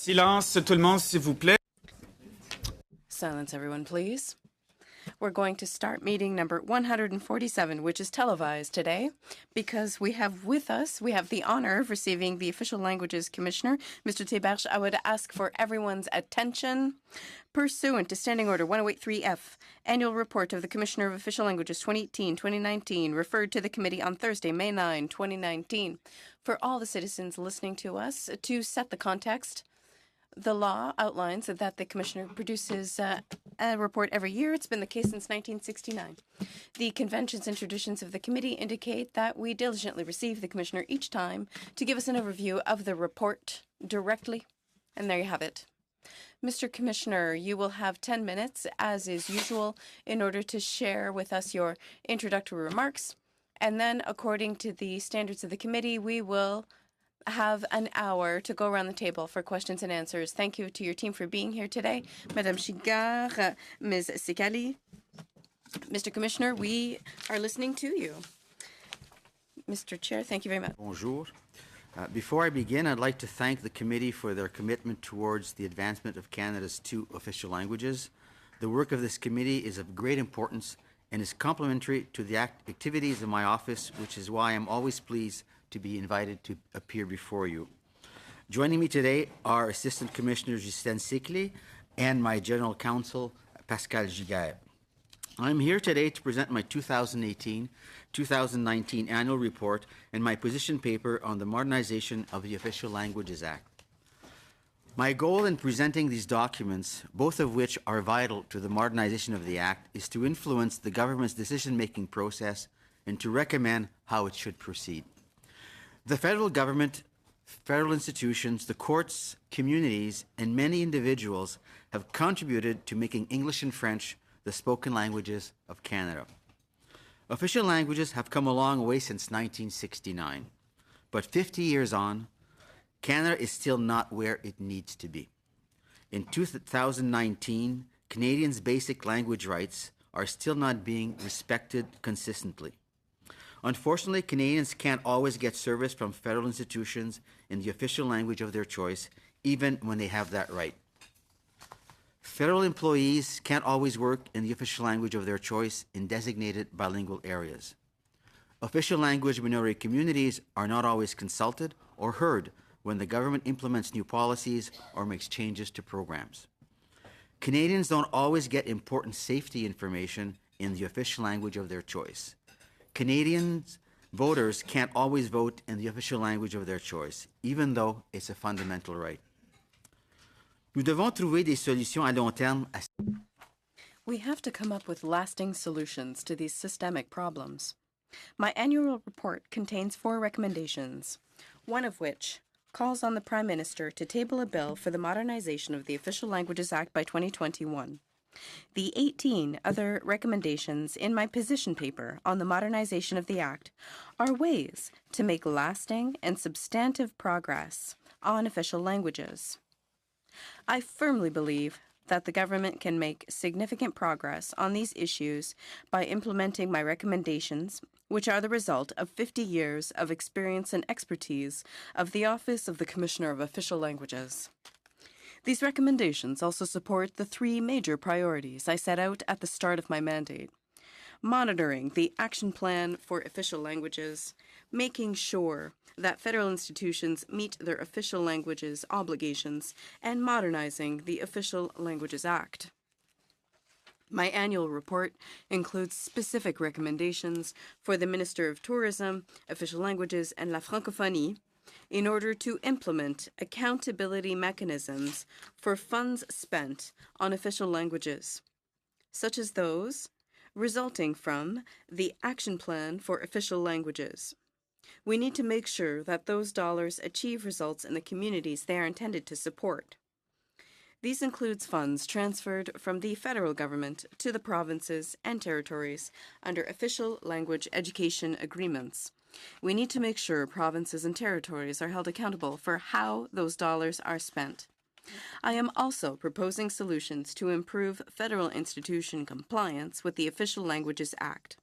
Silence, tout le monde, s'il vous plaît. Silence, everyone, please. We're going to start meeting number 147, which is televised today, because we have the honor of receiving the Official Languages Commissioner, Mr. Theberge. I would ask for everyone's attention. Pursuant to Standing Order 1083F, Annual Report of the Commissioner of Official Languages 2018-2019, referred to the committee on Thursday, May 9, 2019. For all the citizens listening to us, to set the context, the law outlines that the Commissioner produces a report every year. It's been the case since 1969. The conventions and traditions of the committee indicate that we diligently receive the Commissioner each time to give us an overview of the report directly. And there you have it. Mr. Commissioner, you will have 10 minutes, as is usual, in order to share with us your introductory remarks. And then, according to the standards of the committee, we will have an hour to go around the table for questions and answers. Thank you to your team for being here today. Madame Chigard, Ms. Sikali. Mr. Commissioner, we are listening to you. Mr. Chair, thank you very much. Bonjour. Before I begin, I'd like to thank the committee for their commitment towards the advancement of Canada's 2 official languages. The work of this committee is of great importance and is complementary to the activities of my office, which is why I'm always pleased to be invited to appear before you. Joining me today are Assistant Commissioner Ghislaine Sikli and my General Counsel, Pascal Giguère. I'm here today to present my 2018-2019 annual report and my position paper on the modernization of the Official Languages Act. My goal in presenting these documents, both of which are vital to the modernization of the Act, is to influence the government's decision-making process and to recommend how it should proceed. The federal government, federal institutions, the courts, communities, and many individuals have contributed to making English and French the spoken languages of Canada. Official languages have come a long way since 1969, but 50 years on, Canada is still not where it needs to be. In 2019, Canadians' basic language rights are still not being respected consistently. Unfortunately, Canadians can't always get service from federal institutions in the official language of their choice, even when they have that right. Federal employees can't always work in the official language of their choice in designated bilingual areas. Official language minority communities are not always consulted or heard when the government implements new policies or makes changes to programs. Canadians don't always get important safety information in the official language of their choice. Canadians voters can't always vote in the official language of their choice, even though it's a fundamental right. Nous devons trouver des solutions à long terme. We have to come up with lasting solutions to these systemic problems. My annual report contains 4 recommendations, one of which calls on the Prime Minister to table a bill for the modernization of the Official Languages Act by 2021. The 18 other recommendations in my position paper on the modernization of the Act are ways to make lasting and substantive progress on official languages. I firmly believe that the government can make significant progress on these issues by implementing my recommendations, which are the result of 50 years of experience and expertise of the Office of the Commissioner of Official Languages. These recommendations also support the 3 major priorities I set out at the start of my mandate: monitoring the Action Plan for Official Languages, making sure that federal institutions meet their official languages obligations, and modernizing the Official Languages Act. My annual report includes specific recommendations for the Minister of Tourism, Official Languages, and La Francophonie in order to implement accountability mechanisms for funds spent on official languages, such as those resulting from the Action Plan for Official Languages. We need to make sure that those dollars achieve results in the communities they are intended to support. These includes funds transferred from the federal government to the provinces and territories under official language education agreements. We need to make sure provinces and territories are held accountable for how those dollars are spent. I am also proposing solutions to improve federal institution compliance with the Official Languages Act.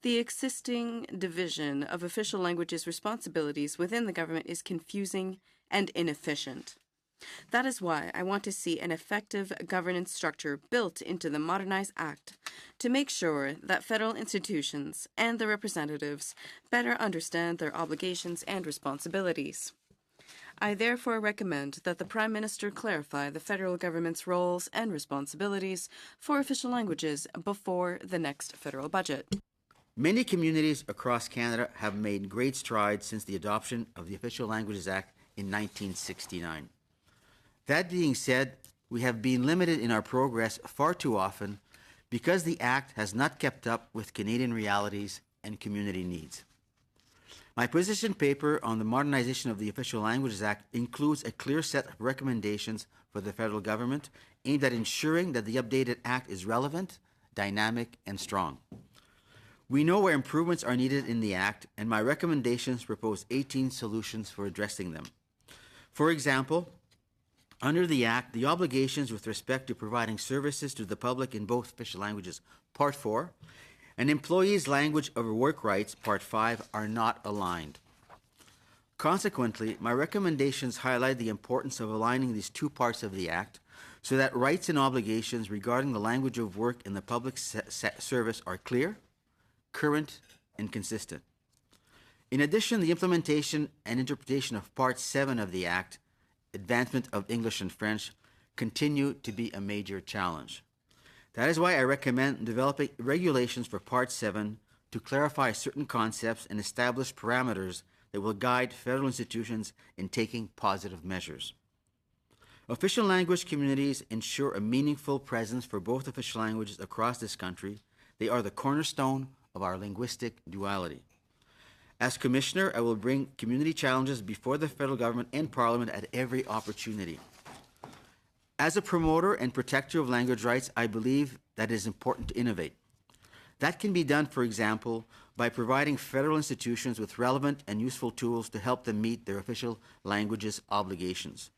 The existing division of official languages responsibilities within the government is confusing and inefficient. That is why I want to see an effective governance structure built into the Modernize Act to make sure that federal institutions and their representatives better understand their obligations and responsibilities. I therefore recommend that the Prime Minister clarify the federal government's roles and responsibilities for official languages before the next federal budget. Many communities across Canada have made great strides since the adoption of the Official Languages Act in 1969. That being said, we have been limited in our progress far too often because the Act has not kept up with Canadian realities and community needs. My position paper on the modernization of the Official Languages Act includes a clear set of recommendations for the federal government aimed at ensuring that the updated Act is relevant, dynamic, and strong. We know where improvements are needed in the Act, and my recommendations propose 18 solutions for addressing them. For example, under the Act, the obligations with respect to providing services to the public in both official languages, Part 4, and employees' language over work rights, Part 5, are not aligned. Consequently, my recommendations highlight the importance of aligning these two parts of the Act so that rights and obligations regarding the language of work in the public service are clear, current, and consistent. In addition, the implementation and interpretation of Part 7 of the Act, advancement of English and French, continue to be a major challenge. That is why I recommend developing regulations for Part 7 to clarify certain concepts and establish parameters that will guide federal institutions in taking positive measures. Official language communities ensure a meaningful presence for both official languages across this country. They are the cornerstone of our linguistic duality. As Commissioner, I will bring community challenges before the federal government and Parliament at every opportunity. As a promoter and protector of language rights, I believe that it is important to innovate. That can be done, for example, by providing federal institutions with relevant and useful tools to help them meet their official languages obligations.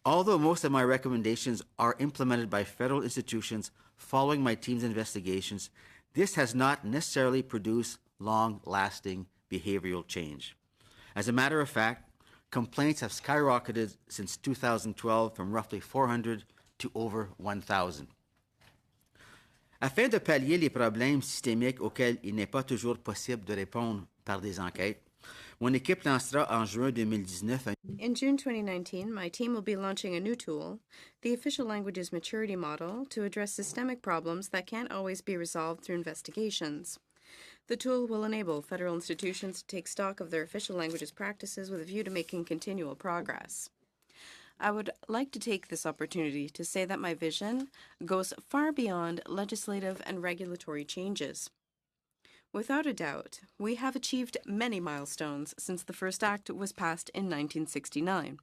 Although most of my recommendations are implemented by federal institutions following my team's investigations, this has not necessarily produced long-lasting behavioral change. As a matter of fact, complaints have skyrocketed since 2012 from roughly 400 to over 1,000. Afin de pallier les problèmes systémiques auxquels il n'est pas toujours possible de répondre par des enquêtes, mon équipe lancera en juin 2019 In June 2019, my team will be launching a new tool, the Official Languages Maturity Model, to address systemic problems that can't always be resolved through investigations. The tool will enable federal institutions to take stock of their official languages practices with a view to making continual progress. I would like to take this opportunity to say that my vision goes far beyond legislative and regulatory changes. Without a doubt, we have achieved many milestones since the first Act was passed in 1969.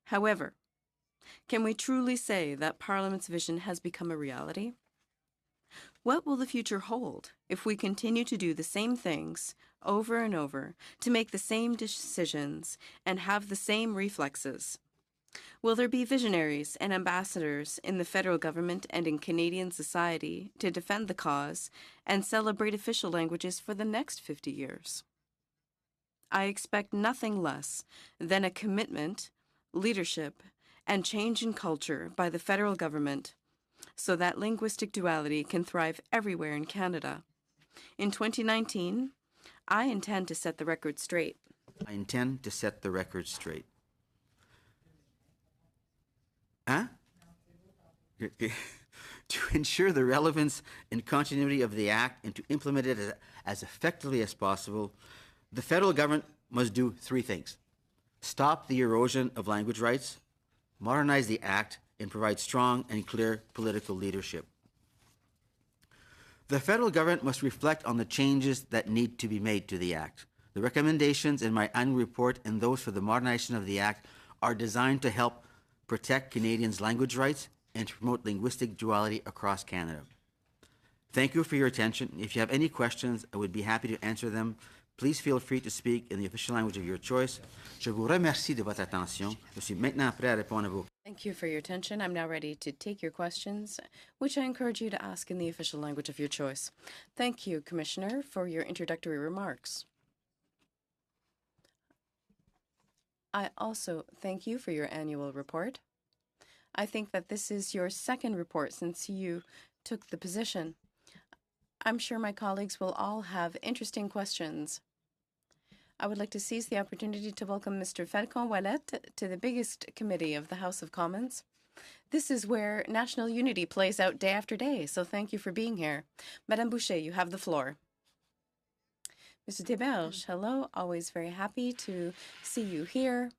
However, can we truly say that Parliament's vision has become a reality? What will the future hold if we continue to do the same things over and over, to make the same decisions and have the same reflexes? Will there be visionaries and ambassadors in the federal government and in Canadian society to defend the cause and celebrate official languages for the next 50 years? I expect nothing less than a commitment, leadership, and change in culture by the federal government so that linguistic duality can thrive everywhere in Canada. In 2019, I intend to set the record straight. I intend to set the record straight. Huh? To ensure the relevance and continuity of the Act and to implement it as effectively as possible, the federal government must do three things: stop the erosion of language rights, modernize the Act, and provide strong and clear political leadership. The federal government must reflect on the changes that need to be made to the Act. The recommendations in my annual report and those for the modernization of the Act are designed to help protect Canadians' language rights and to promote linguistic duality across Canada. Thank you for your attention. If you have any questions, I would be happy to answer them. Please feel free to speak in the official language of your choice. Je vous remercie de votre attention. Je suis maintenant prêt à répondre à vos questions. Thank you for your attention. I'm now ready to take your questions, which I encourage you to ask in the official language of your choice. Thank you, Commissioner, for your introductory remarks. I also thank you for your annual report. I think that this is your second report since you took the position. I'm sure my colleagues will all have interesting questions. I would like to seize the opportunity to welcome Mr. Falcon Ouellet to the biggest committee of the House of Commons. This is where national unity plays out day after day, so thank you for being here. Madame Boucher, you have the floor. Mr. Desberges, hello. Always very happy to see you here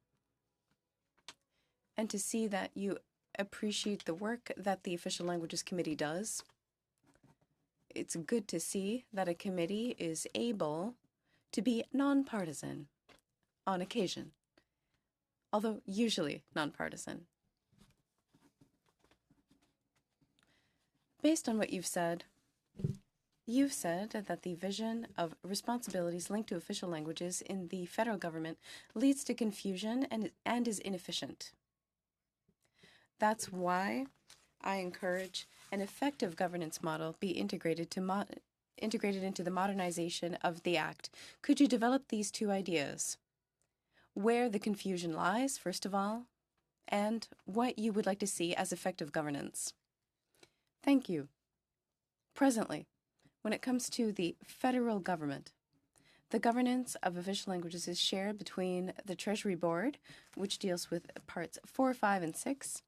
and to see that you appreciate the work that the Official Languages Committee does. It's good to see that a committee is able to be nonpartisan on occasion, although usually nonpartisan. Based on what you've said that the vision of responsibilities linked to official languages in the federal government leads to confusion and is inefficient. That's why I encourage an effective governance model be integrated into the modernization of the Act. Could you develop these two ideas? Where the confusion lies, first of all, and what you would like to see as effective governance. Thank you. Presently, when it comes to the federal government, the governance of official languages is shared between the Treasury Board, which deals with parts 4, 5, and 6,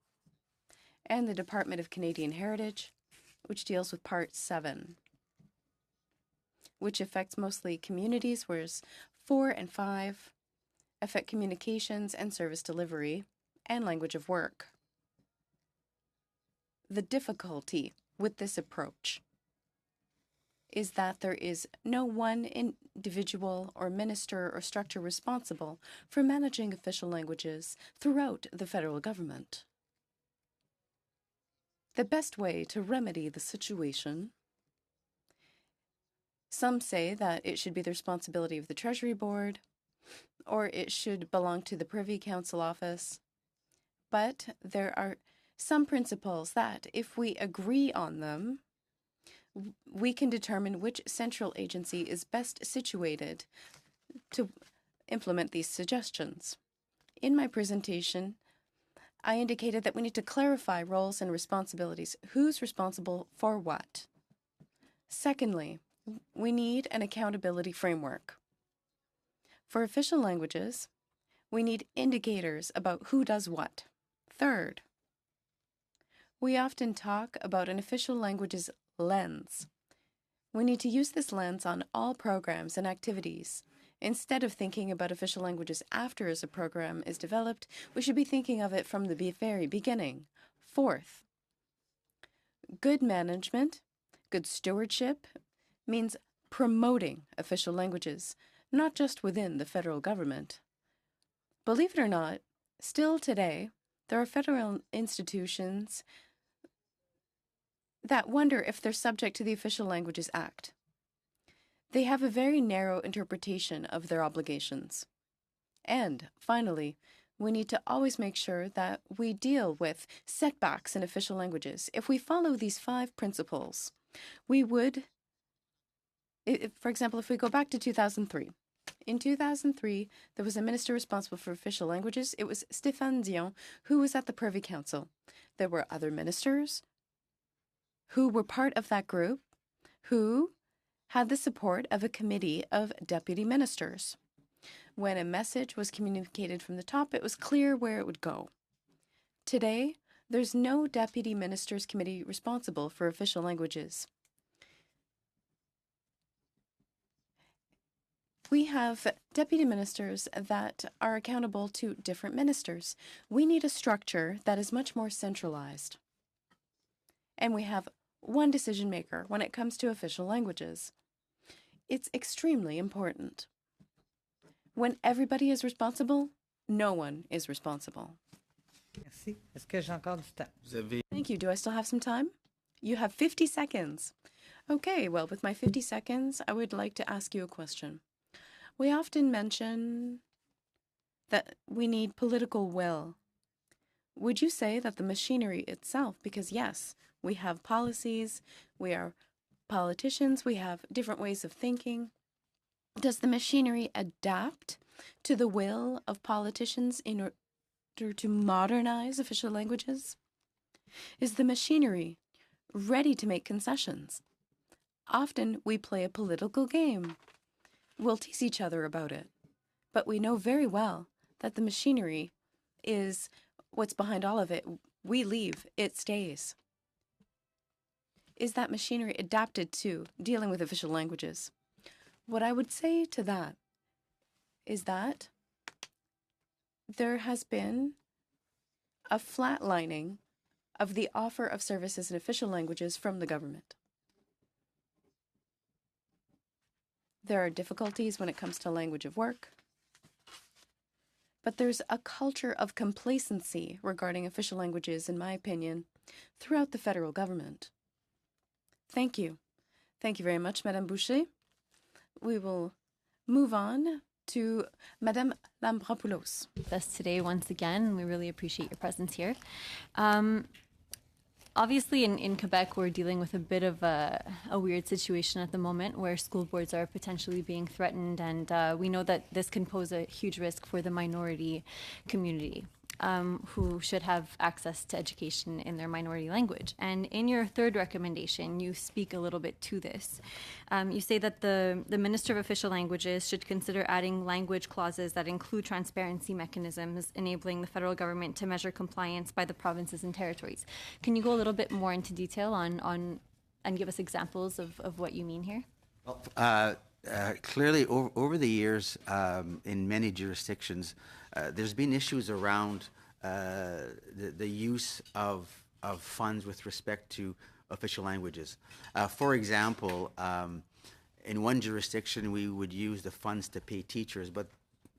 and the Department of Canadian Heritage, which deals with part 7, which affects mostly communities, whereas 4 and 5 affect communications and service delivery and language of work. The difficulty with this approach is that there is no one individual or minister or structure responsible for managing official languages throughout the federal government. The best way to remedy the situation, some say that it should be the responsibility of the Treasury Board, or it should belong to the Privy Council office, but there are some principles that, if we agree on them, we can determine which central agency is best situated to implement these suggestions. In my presentation, I indicated that we need to clarify roles and responsibilities. Who's responsible for what? Secondly, we need an accountability framework. For official languages, we need indicators about who does what. Third, we often talk about an official language's lens. We need to use this lens on all programs and activities. Instead of thinking about official languages after as a program is developed, we should be thinking of it from the very beginning. Fourth, good management, good stewardship means promoting official languages, not just within the federal government. Believe it or not, still today, there are federal institutions that wonder if they're subject to the Official Languages Act. They have a very narrow interpretation of their obligations. And finally, we need to always make sure that we deal with setbacks in official languages. If we follow these 5 principles, we would, for example, if we go back to 2003. In 2003, there was a minister responsible for official languages. It was Stéphane Dion, who was at the Privy Council. There were other ministers who were part of that group, who had the support of a committee of deputy ministers. When a message was communicated from the top, it was clear where it would go. Today, there's no deputy ministers committee responsible for official languages. We have deputy ministers that are accountable to different ministers. We need a structure that is much more centralized. And we have one decision maker when it comes to official languages. It's extremely important. When everybody is responsible, no one is responsible. Merci. Est-ce que j'ai encore du temps? Vous avez Thank you. Do I still have some time? You have 50 seconds. Okay, well, with my 50 seconds, I would like to ask you a question. We often mention that we need political will. Would you say that the machinery itself, because yes, we have policies, we are politicians, we have different ways of thinking. Does the machinery adapt to the will of politicians in order to modernize official languages? Is the machinery ready to make concessions? Often we play a political game. We'll tease each other about it, but we know very well that the machinery is what's behind all of it. We leave, it stays. Is that machinery adapted to dealing with official languages? What I would say to that is that there has been a flatlining of the offer of services in official languages from the government. There are difficulties when it comes to language of work, but there's a culture of complacency regarding official languages, in my opinion, throughout the federal government. Thank you. Thank you very much, Madame Boucher. We will move on to Madame Lambropoulos. With us today once again. We really appreciate your presence here. Obviously, in Quebec, we're dealing with a bit of a weird situation at the moment where school boards are potentially being threatened, and we know that this can pose a huge risk for the minority community, who should have access to education in their minority language. And in your third recommendation, you speak a little bit to this. You say that the Minister of Official Languages should consider adding language clauses that include transparency mechanisms, enabling the federal government to measure compliance by the provinces and territories. Can you go a little bit more into detail on and give us examples of what you mean here? Well, clearly, over the years, in many jurisdictions, there's been issues around the use of funds with respect to official languages. For example, in one jurisdiction, we would use the funds to pay teachers, but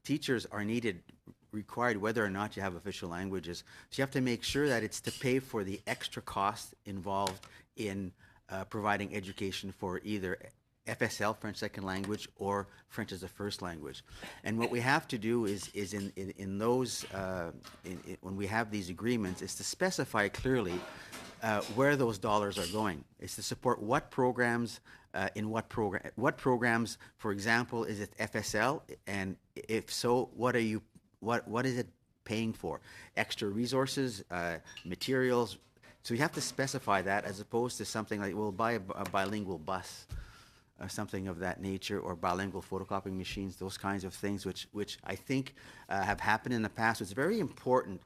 teachers are required whether or not you have official languages. So you have to make sure that it's to pay for the extra cost involved in providing education for either FSL, French second language, or French as a first language. And what we have to do is in those, when we have these agreements, is to specify clearly where those dollars are going. It's to support what programs, in what programs, for example, is it FSL? And if so, what is it paying for? Extra resources, materials. So you have to specify that, as opposed to something like, we'll buy a bilingual bus, or something of that nature, or bilingual photocopying machines, those kinds of things, which I think have happened in the past. It's very important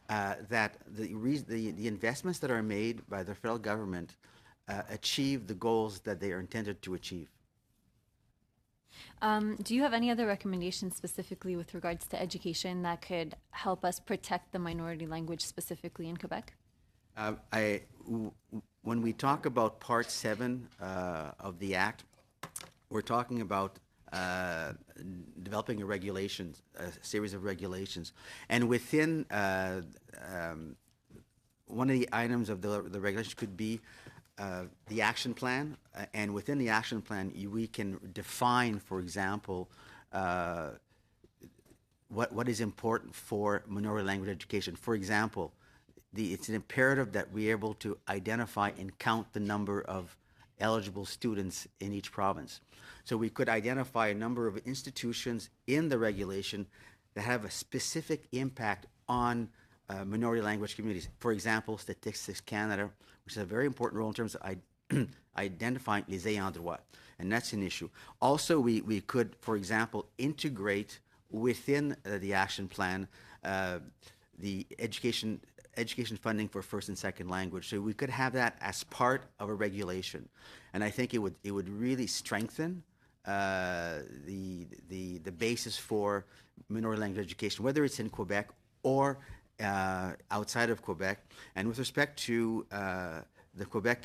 that the investments that are made by the federal government achieve the goals that they are intended to achieve. Do you have any other recommendations specifically with regards to education that could help us protect the minority language specifically in Quebec? When we talk about Part 7 of the Act, we're talking about developing a series of regulations. And within one of the items of the regulation could be the action plan. And within the action plan, we can define, for example, what is important for minority language education. For example, it's an imperative that we're able to identify and count the number of eligible students in each province. So we could identify a number of institutions in the regulation that have a specific impact on minority language communities. For example, Statistics Canada, which has a very important role in terms of identifying les ayants droit, and that's an issue. Also, we could, for example, integrate within the action plan the education funding for first and second language. So we could have that as part of a regulation, and I think it would really strengthen the basis for minority language education, whether it's in Quebec or outside of Quebec. And with respect to the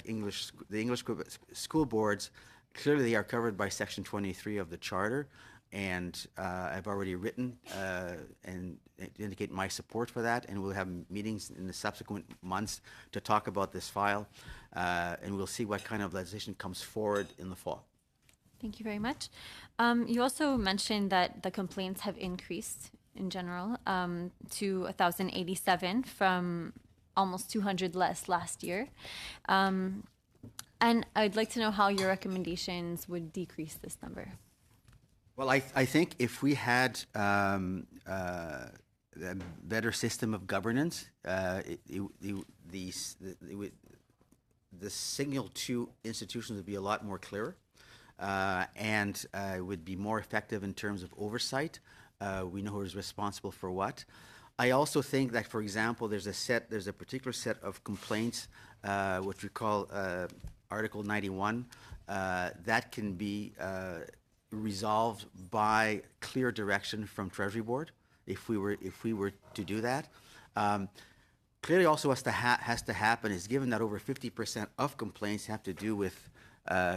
English Quebec school boards, clearly they are covered by Section 23 of the Charter, and I've already written and indicate my support for that, and we'll have meetings in the subsequent months to talk about this file, and we'll see what kind of legislation comes forward in the fall. Thank you very much. You also mentioned that the complaints have increased in general to 1,087 from almost 200 less last year. And I'd like to know how your recommendations would decrease this number. Well, I think if we had a better system of governance, the signal to institutions would be a lot more clearer, and it would be more effective in terms of oversight. We know who is responsible for what. I also think that, for example, there's a particular set of complaints, which we call Article 91, that can be resolved by clear direction from Treasury Board, if we were to do that. Clearly, also has to happen is, given that over 50% of complaints have to do with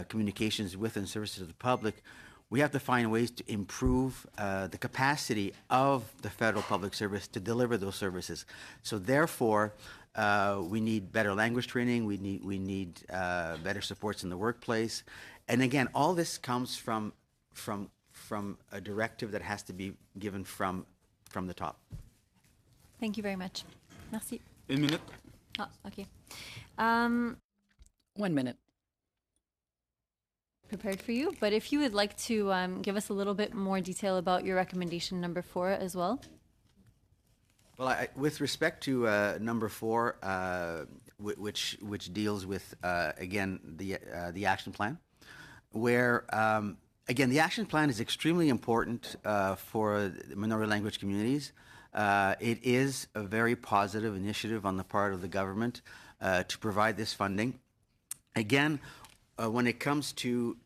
communications with and services to the public, we have to find ways to improve the capacity of the federal public service to deliver those services. So therefore, we need better language training. We need better supports in the workplace. And again, all this comes from a directive that has to be given from the top. Thank you very much. Merci. Une minute. Ah, okay. 1 minute. Prepared for you, but if you would like to give us a little bit more detail about your recommendation number 4 as well. Well, with respect to number 4, which deals with again the action plan, where again the action plan is extremely important for the minority language communities. It is a very positive initiative on the part of the government to provide this funding. Again, when it comes to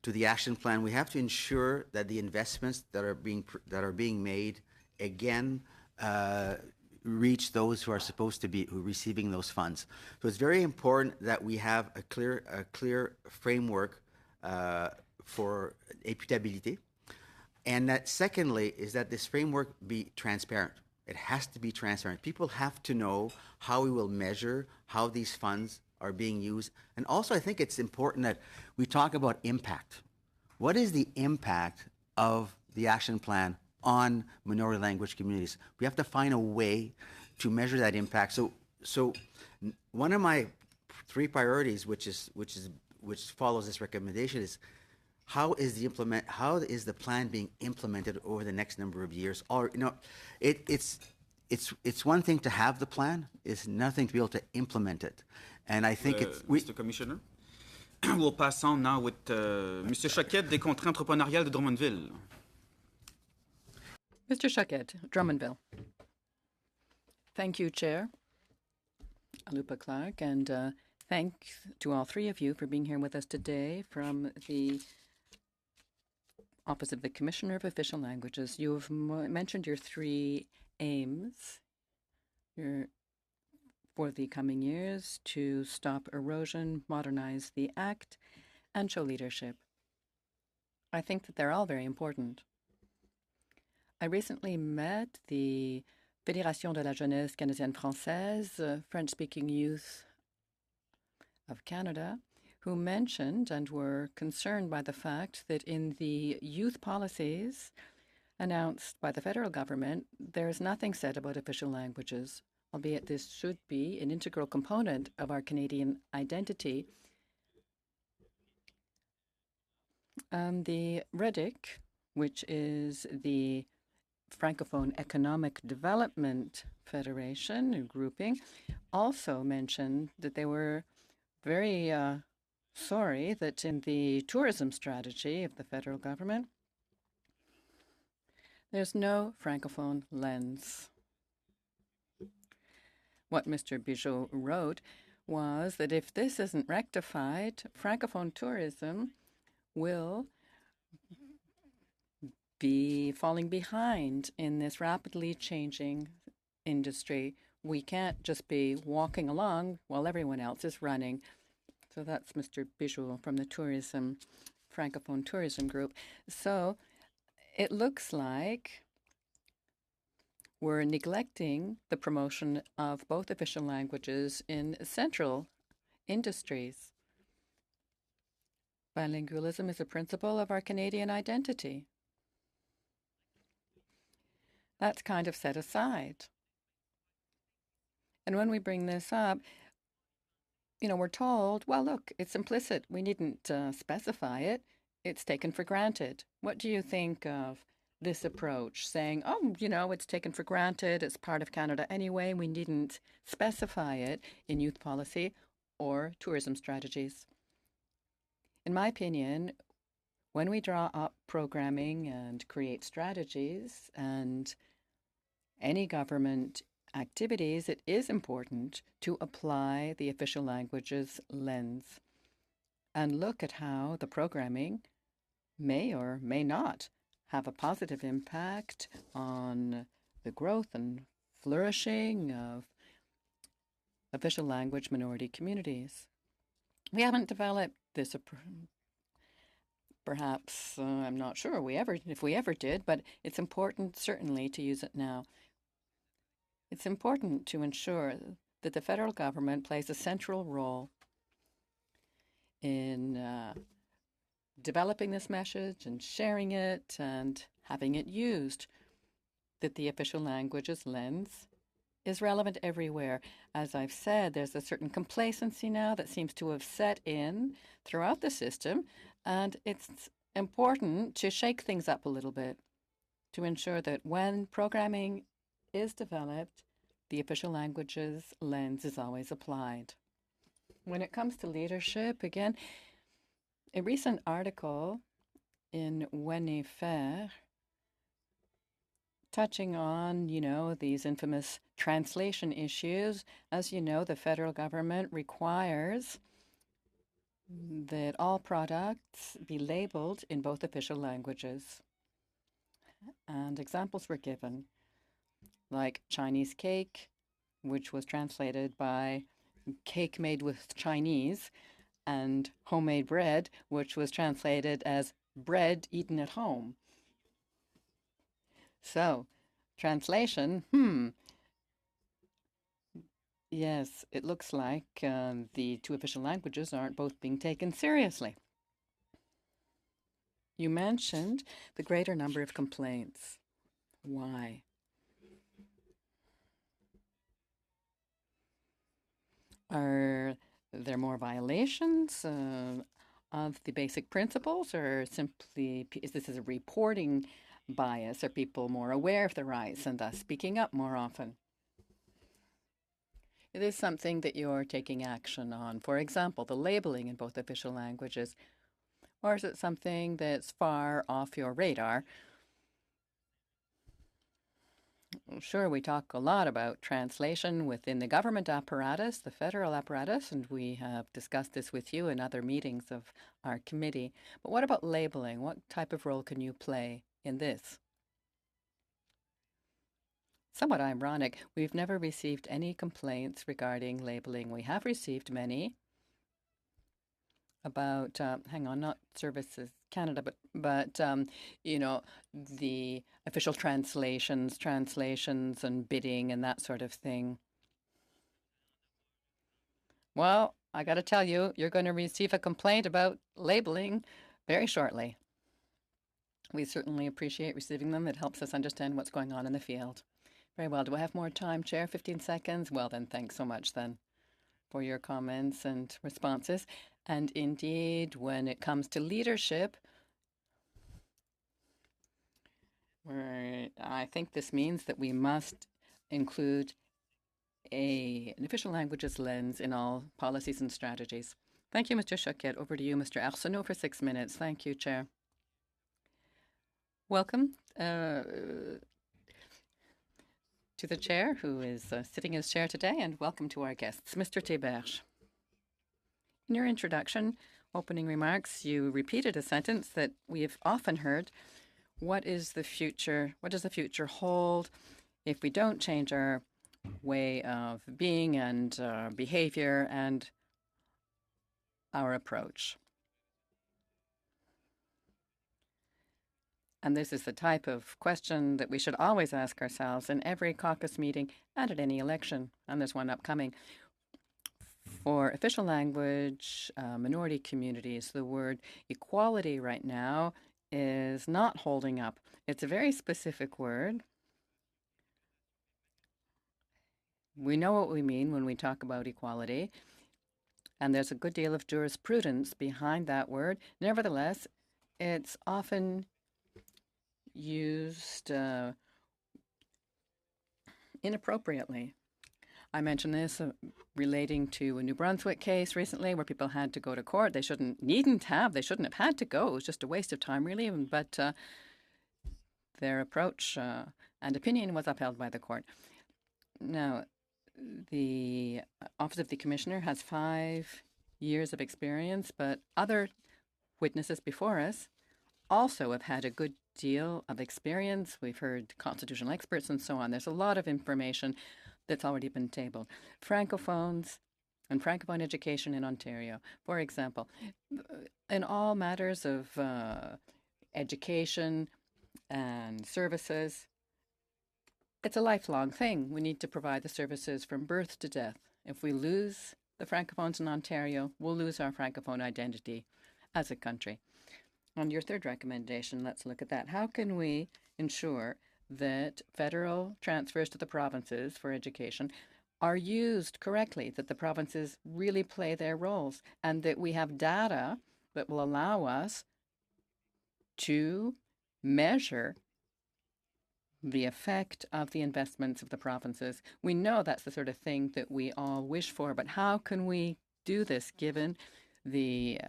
the action plan, we have to ensure that the investments that are being made again reach those who are supposed to be receiving those funds. So it's very important that we have a clear framework for imputabilité, and that secondly is that this framework be transparent. It has to be transparent. People have to know how we will measure how these funds are being used. And also, I think it's important that we talk about impact. What is the impact of the action plan on minority language communities? We have to find a way to measure that impact. So one of my 3 priorities, which follows this recommendation, is how is the plan being implemented over the next number of years? Or it's one thing to have the plan; it's nothing to be able to implement it. And I think Mr. Commissioner. We'll pass on now with Mr. Choquette des Contrées Entrepreneuriales de Drummondville. Mr. Choquette, Drummondville. Thank you, Chair Alupa Clark, and thanks to all 3 of you for being here with us today from the Office of the Commissioner of Official Languages. You have mentioned your 3 aims for the coming years: to stop erosion, modernize the Act, and show leadership. I think that they're all very important. I recently met the Fédération de la Jeunesse Canadienne Française, French-speaking youth of Canada, who mentioned and were concerned by the fact that in the youth policies announced by the federal government, there's nothing said about official languages, albeit this should be an integral component of our Canadian identity. The REDIC, which is the Francophone Economic Development Federation or grouping, also mentioned that they were very sorry that in the tourism strategy of the federal government, there's no Francophone lens. What Mr. Bigeaud wrote was that if this isn't rectified, Francophone tourism will be falling behind in this rapidly changing industry. We can't just be walking along while everyone else is running. So that's Mr. Bigeaud from the Francophone Tourism Group. So it looks like we're neglecting the promotion of both official languages in central industries. Bilingualism is a principle of our Canadian identity. That's kind of set aside. And when we bring this up, we're told, well, look, it's implicit. We needn't specify it. it's taken for granted. What do you think of this approach, saying, oh, it's taken for granted, it's part of Canada anyway, we needn't specify it in youth policy or tourism strategies? In my opinion, when we draw up programming and create strategies and any government activities, it is important to apply the official languages lens and look at how the programming may or may not have a positive impact on the growth and flourishing of official language minority communities. We haven't developed this perhaps, I'm not sure if we ever did, but it's important certainly to use it now. It's important to ensure that the federal government plays a central role in developing this message and sharing it and having it used, that the official languages lens is relevant everywhere. As I've said, there's a certain complacency now that seems to have set in throughout the system, and it's important to shake things up a little bit to ensure that when programming is developed, the official languages lens is always applied. When it comes to leadership, again, a recent article in Wenné Faire touching on, these infamous translation issues. As you know, the federal government requires that all products be labeled in both official languages. And examples were given, like Chinese cake, which was translated by cake made with Chinese, and homemade bread, which was translated as bread eaten at home. So, translation, yes, it looks like the two official languages aren't both being taken seriously. You mentioned the greater number of complaints. Why? Are there more violations of the basic principles, or simply is this a reporting bias? Are people more aware of their rights and thus speaking up more often? It is something that you're taking action on. For example, the labeling in both official languages. Or is it something that's far off your radar? Sure, we talk a lot about translation within the government apparatus, the federal apparatus, and we have discussed this with you in other meetings of our committee. But what about labeling? What type of role can you play in this? Somewhat ironic, we've never received any complaints regarding labeling. We have received many about, not Services Canada, but the official translations and bidding and that sort of thing. Well, I got to tell you, you're going to receive a complaint about labeling very shortly. We certainly appreciate receiving them. It helps us understand what's going on in the field. Very well. Do I have more time, Chair? 15 seconds? Well, then, thanks so much then for your comments and responses. And indeed, when it comes to leadership, I think this means that we must include an official languages lens in all policies and strategies. Thank you, Mr. Choquette. Over to you, Mr. Arsenault, for 6 minutes. Thank you, Chair. Welcome to the Chair, who is sitting in his chair today, and welcome to our guests. Mr. Théberge, in your introduction, opening remarks, you repeated a sentence that we have often heard. What is the future? What does the future hold if we don't change our way of being and behavior and our approach? And this is the type of question that we should always ask ourselves in every caucus meeting and at any election, and there's one upcoming. For official language minority communities, the word equality right now is not holding up. It's a very specific word. We know what we mean when we talk about equality, and there's a good deal of jurisprudence behind that word. Nevertheless, it's often used inappropriately. I mentioned this relating to a New Brunswick case recently where people had to go to court. They shouldn't have had to go. It was just a waste of time, really. But their approach and opinion was upheld by the court. Now, the Office of the Commissioner has 5 years of experience, but other witnesses before us also have had a good deal of experience. We've heard constitutional experts and so on. There's a lot of information that's already been tabled. Francophones and Francophone education in Ontario, for example, in all matters of education and services, it's a lifelong thing. We need to provide the services from birth to death. If we lose the Francophones in Ontario, we'll lose our Francophone identity as a country. On your third recommendation, let's look at that. How can we ensure that federal transfers to the provinces for education are used correctly, that the provinces really play their roles, and that we have data that will allow us to measure the effect of the investments of the provinces? We know that's the sort of thing that we all wish for, but how can we do this given the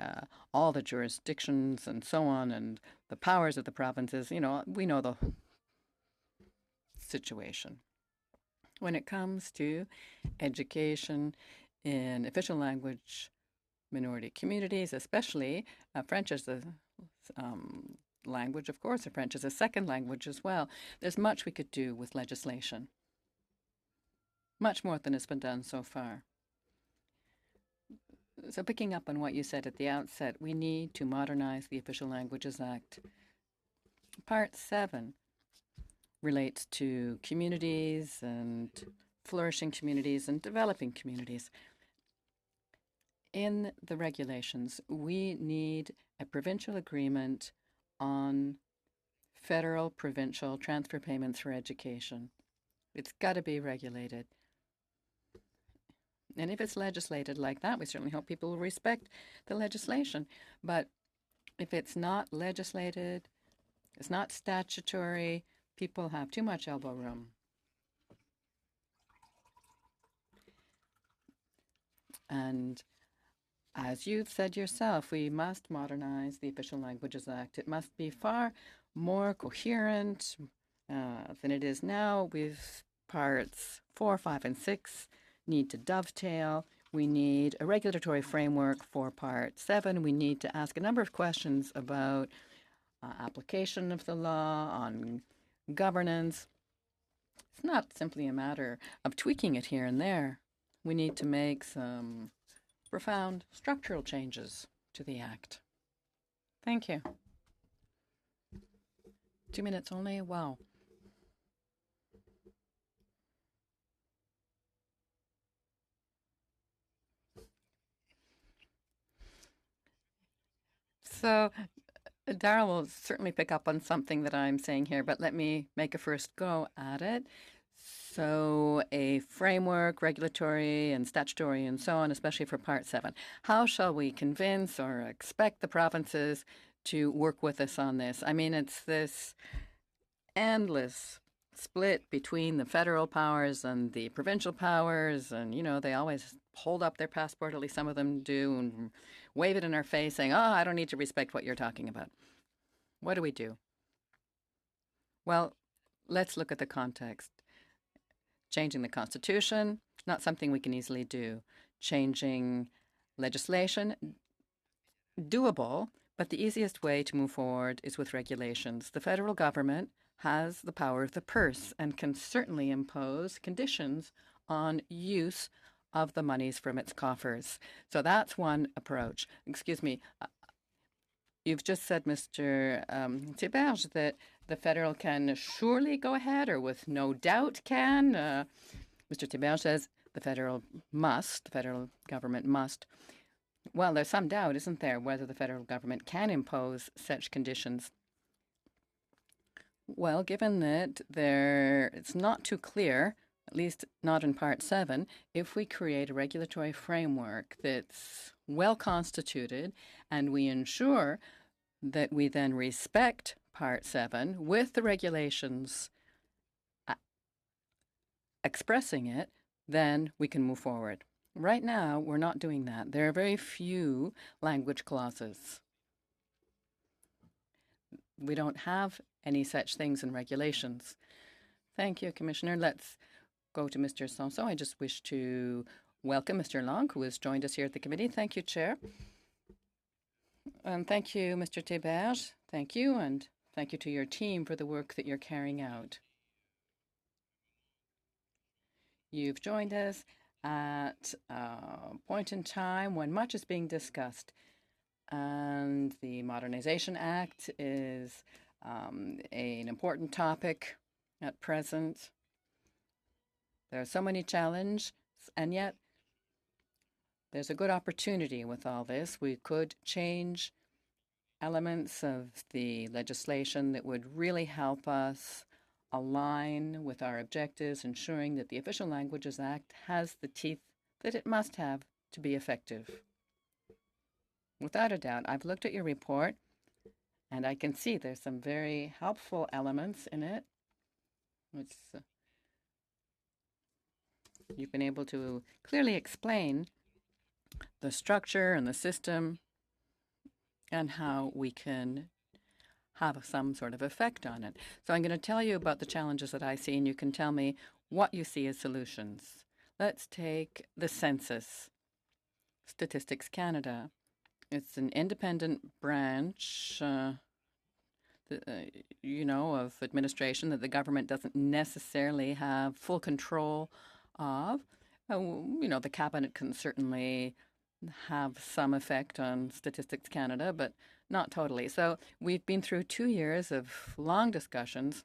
all the jurisdictions and so on and the powers of the provinces? You know, we know the situation. When it comes to education in official language minority communities, especially French as a language, of course, or French as a second language as well, there's much we could do with legislation. Much more than has been done so far. So picking up on what you said at the outset, we need to modernize the Official Languages Act. Part 7 relates to communities and flourishing communities and developing communities. In the regulations, we need a provincial agreement on federal provincial transfer payments for education. It's got to be regulated. And if it's legislated like that, we certainly hope people will respect the legislation. But if it's not legislated, it's not statutory, people have too much elbow room. And as you've said yourself, we must modernize the Official Languages Act. It must be far more coherent than it is now, with parts 4, 5, and 6 need to dovetail. We need a regulatory framework for part 7. We need to ask a number of questions about application of the law, on governance. It's not simply a matter of tweaking it here and there. We need to make some profound structural changes to the Act. Thank you. 2 minutes only? Wow. So Darrell will certainly pick up on something that I'm saying here, but let me make a first go at it. So a framework, regulatory and statutory and so on, especially for Part 7. How shall we convince or expect the provinces to work with us on this? I mean, it's this endless split between the federal powers and the provincial powers, and, you know, they always hold up their passport, at least some of them do, and wave it in our face saying, oh, I don't need to respect what you're talking about. What do we do? Well, let's look at the context. Changing the Constitution, not something we can easily do. Changing legislation, doable, but the easiest way to move forward is with regulations. The federal government has the power of the purse and can certainly impose conditions on use of the monies from its coffers. So that's one approach. Excuse me, you've just said, Mr. Thiberge, that the federal can surely go ahead, or with no doubt can. Mr. Thiberge says the federal government must. Well, there's some doubt, isn't there, whether the federal government can impose such conditions. Well, given that it's not too clear, at least not in Part 7, if we create a regulatory framework that's well constituted and we ensure that we then respect Part 7 with the regulations expressing it, then we can move forward. Right now, we're not doing that. There are very few language clauses. We don't have any such things in regulations. Thank you, Commissioner. Let's go to Mr. Sanson. I just wish to welcome Mr. Long, who has joined us here at the committee. Thank you, Chair. And thank you, Mr. Théberge. Thank you, and thank you to your team for the work that you're carrying out. You've joined us at a point in time when much is being discussed, and the Modernization Act is an important topic at present. There are so many challenges, and yet there's a good opportunity with all this. We could change elements of the legislation that would really help us align with our objectives, ensuring that the Official Languages Act has the teeth that it must have to be effective. Without a doubt, I've looked at your report, and I can see there's some very helpful elements in it. You've been able to clearly explain the structure and the system and how we can have some sort of effect on it. So I'm going to tell you about the challenges that I see, and you can tell me what you see as solutions. Let's take the census. Statistics Canada. It's an independent branch, of administration that the government doesn't necessarily have full control of. The cabinet can certainly have some effect on Statistics Canada, but not totally. So we've been through 2 years of long discussions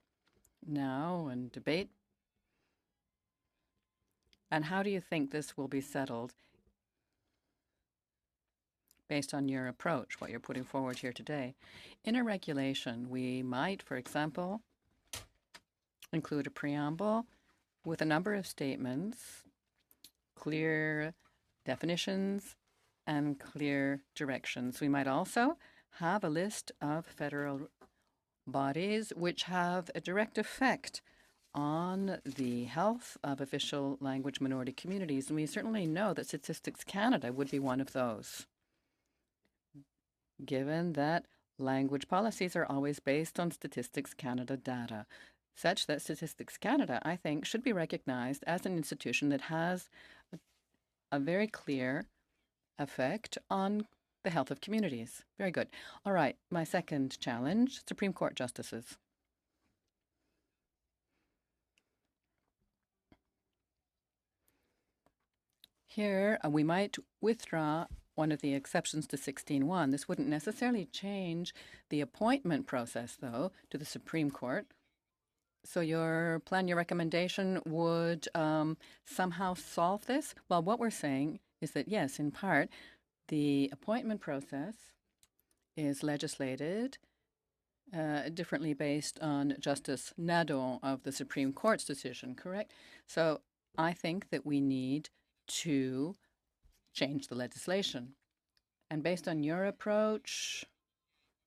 now and debate. And how do you think this will be settled based on your approach, what you're putting forward here today? In a regulation, we might, for example, include a preamble with a number of statements, clear definitions, and clear directions. We might also have a list of federal bodies which have a direct effect on the health of official language minority communities. And we certainly know that Statistics Canada would be one of those, given that language policies are always based on Statistics Canada data, such that Statistics Canada, I think, should be recognized as an institution that has a very clear effect on the health of communities. Very good. All right, my second challenge, Supreme Court justices. Here, we might withdraw one of the exceptions to 16.1. This wouldn't necessarily change the appointment process, though, to the Supreme Court. So your recommendation would somehow solve this? Well, what we're saying is that, yes, in part, the appointment process is legislated differently based on Justice Nadon of the Supreme Court's decision, correct? So I think that we need to change the legislation. And based on your approach,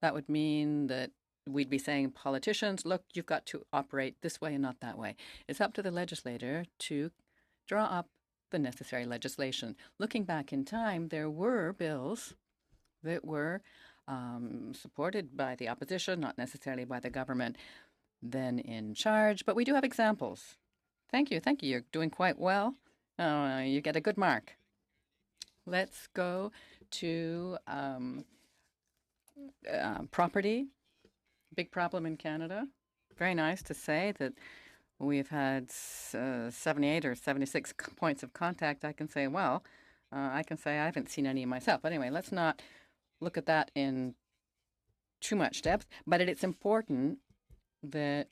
that would mean that we'd be saying, politicians, look, you've got to operate this way and not that way. It's up to the legislator to draw up the necessary legislation. Looking back in time, there were bills that were supported by the opposition, not necessarily by the government then in charge, but we do have examples. Thank you. You're doing quite well. You get a good mark. Let's go to property. Big problem in Canada. Very nice to say that we've had 78 or 76 points of contact. I can say I haven't seen any myself. But anyway, let's not look at that in too much depth. But it's important that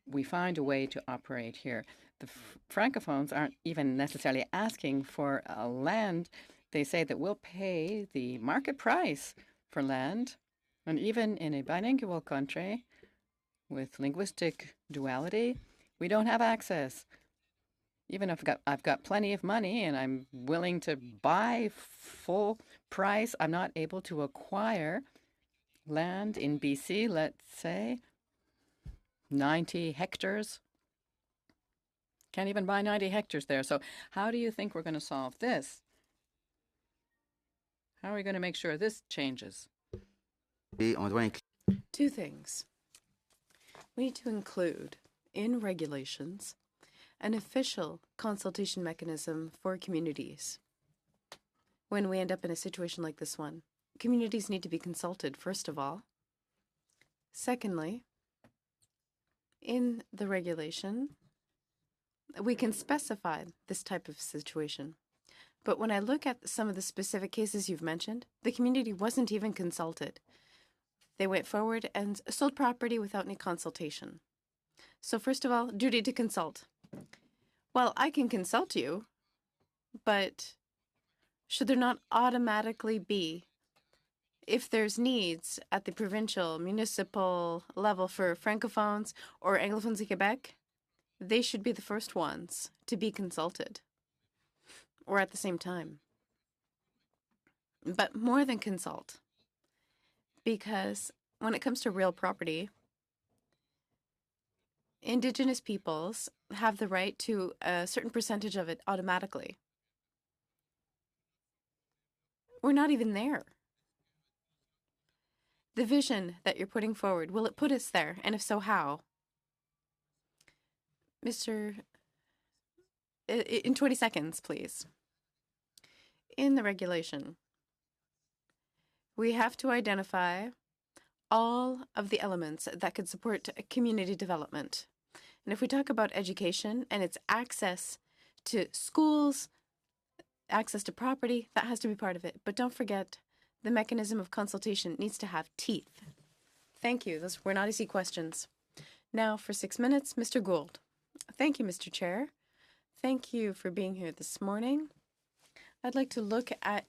we find a way to operate here. The Francophones aren't even necessarily asking for land. They say that we'll pay the market price for land. And even in a bilingual country with linguistic duality, we don't have access. Even if I've got plenty of money and I'm willing to buy full price, I'm not able to acquire land in BC, let's say 90 hectares. Can't even buy 90 hectares there. So how do you think we're going to solve this? How are we going to make sure this changes? On doit inclure Two things. We need to include in regulations an official consultation mechanism for communities. When we end up in a situation like this one, communities need to be consulted, first of all. Secondly, in the regulation, we can specify this type of situation. But when I look at some of the specific cases you've mentioned, the community wasn't even consulted. They went forward and sold property without any consultation. So first of all, duty to consult. Well, I can consult you, but should there not automatically be, if there's needs at the provincial, municipal level for francophones or anglophones in Quebec, they should be the first ones to be consulted, or at the same time. But more than consult, because when it comes to real property, Indigenous peoples have the right to a certain percentage of it automatically. We're not even there. The vision that you're putting forward, will it put us there? And if so, how? In 20 seconds, please. In the regulation, we have to identify all of the elements that could support community development. And if we talk about education and its access to schools, access to property, that has to be part of it. But don't forget, the mechanism of consultation needs to have teeth. Thank you. Those were not easy questions. Now for 6 minutes, Mr. Gould. Thank you, Mr. Chair. Thank you for being here this morning. I'd like to look at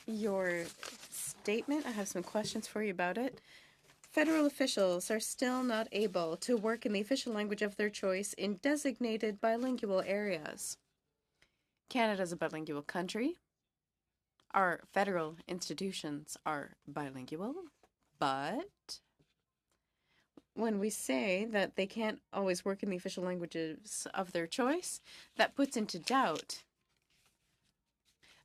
your statement. I have some questions for you about it. Federal officials are still not able to work in the official language of their choice in designated bilingual areas. Canada is a bilingual country. Our federal institutions are bilingual, but when we say that they can't always work in the official languages of their choice, that puts into doubt.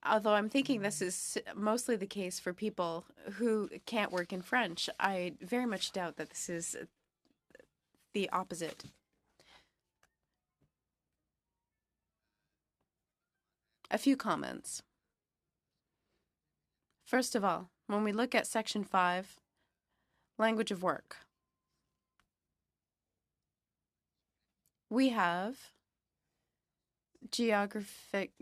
Although I'm thinking this is mostly the case for people who can't work in French, I very much doubt that this is the opposite. A few comments. First of all, when we look at Section 5, language of work, we have geographic